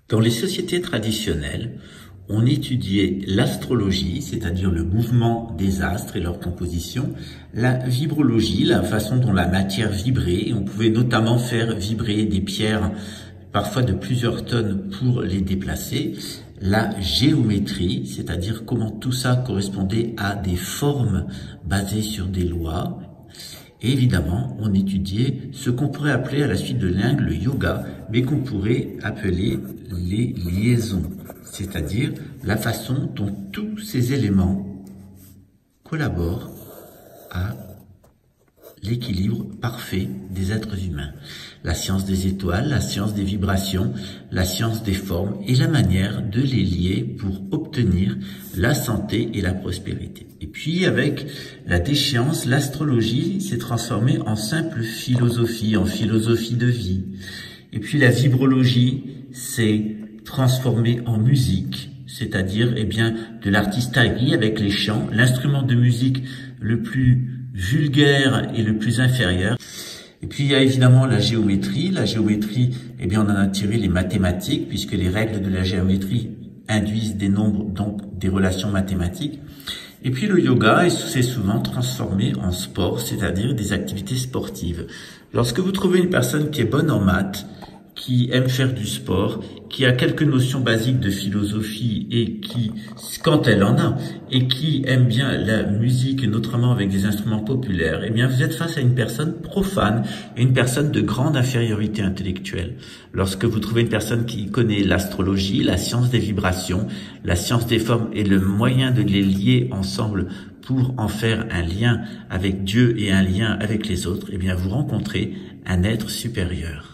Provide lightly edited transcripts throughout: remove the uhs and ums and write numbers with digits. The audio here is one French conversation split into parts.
Dans les sociétés traditionnelles, on étudiait l'astrologie, c'est-à-dire le mouvement des astres et leur composition, la vibrologie, la façon dont la matière vibrait, et on pouvait notamment faire vibrer des pierres, parfois de plusieurs tonnes, pour les déplacer, la géométrie, c'est-à-dire comment tout ça correspondait à des formes basées sur des lois. Et évidemment, on étudiait ce qu'on pourrait appeler à la suite de l'Inde le yoga, mais qu'on pourrait appeler les liaisons, c'est-à-dire la façon dont tous ces éléments collaborent à l'équilibre parfait des êtres humains. La science des étoiles, la science des vibrations, la science des formes et la manière de les lier pour obtenir la santé et la prospérité. Et puis avec la déchéance, l'astrologie s'est transformée en simple philosophie, en philosophie de vie. Et puis la vibrologie s'est transformée en musique, c'est-à-dire de l'artisterie avec les chants, l'instrument de musique le plus vulgaire et le plus inférieur. Et puis il y a évidemment la géométrie. La géométrie, on en a tiré les mathématiques, puisque les règles de la géométrie induisent des nombres, donc des relations mathématiques. Et puis le yoga s'est souvent transformé en sport, c'est-à-dire des activités sportives. Lorsque vous trouvez une personne qui est bonne en maths, qui aime faire du sport, qui a quelques notions basiques de philosophie et qui, quand elle en a, et qui aime bien la musique, et notamment avec des instruments populaires, vous êtes face à une personne profane et une personne de grande infériorité intellectuelle. Lorsque vous trouvez une personne qui connaît l'astrologie, la science des vibrations, la science des formes et le moyen de les lier ensemble pour en faire un lien avec Dieu et un lien avec les autres, vous rencontrez un être supérieur.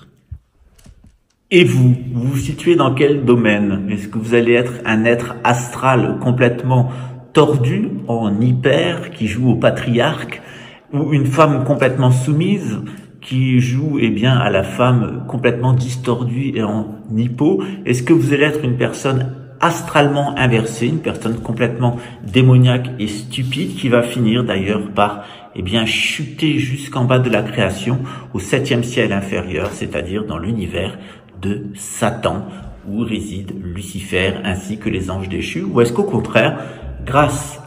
Et vous vous situez dans quel domaine? Est-ce que vous allez être un être astral complètement tordu, en hyper, qui joue au patriarque, ou une femme complètement soumise, qui joue à la femme complètement distordue et en hypo? Est-ce que vous allez être une personne astralement inversée, une personne complètement démoniaque et stupide, qui va finir d'ailleurs par chuter jusqu'en bas de la création, au 7e ciel inférieur, c'est-à-dire dans l'univers de Satan, où réside Lucifer ainsi que les anges déchus? Ou est-ce qu'au contraire, grâce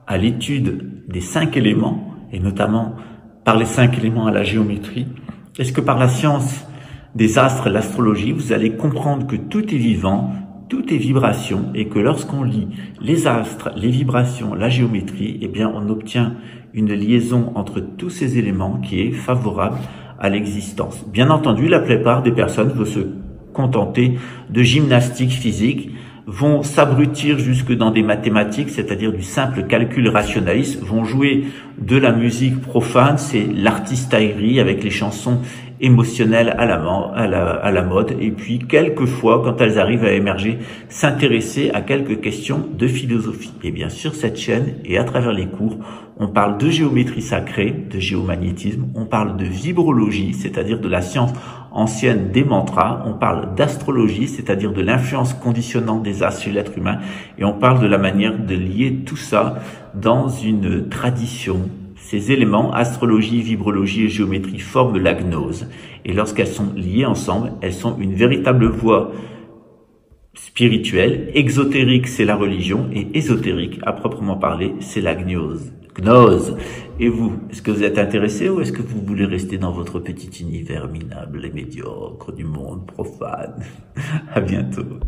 à l'étude des 5 éléments, et notamment par les 5 éléments à la géométrie, est-ce que par la science des astres, l'astrologie, vous allez comprendre que tout est vivant, tout est vibration, et que lorsqu'on lit les astres, les vibrations, la géométrie, on obtient une liaison entre tous ces éléments qui est favorable à l'existence. Bien entendu, la plupart des personnes vont se contenter de gymnastique physique, vont s'abrutir jusque dans des mathématiques, c'est-à-dire du simple calcul rationaliste, vont jouer de la musique profane, c'est l'artisterie avec les chansons émotionnelles à la mode, et puis quelquefois, quand elles arrivent à émerger, s'intéresser à quelques questions de philosophie. Et bien sur cette chaîne et à travers les cours, on parle de géométrie sacrée, de géomagnétisme, on parle de vibrologie, c'est-à-dire de la science ancienne des mantras, on parle d'astrologie, c'est-à-dire de l'influence conditionnante des astres chez l'être humain, et on parle de la manière de lier tout ça dans une tradition. Ces éléments, astrologie, vibrologie et géométrie, forment la gnose. Et lorsqu'elles sont liées ensemble, elles sont une véritable voie spirituelle. Exotérique, c'est la religion, et ésotérique, à proprement parler, c'est la gnose. Et vous, est-ce que vous êtes intéressé ou est-ce que vous voulez rester dans votre petit univers minable et médiocre du monde profane? À bientôt.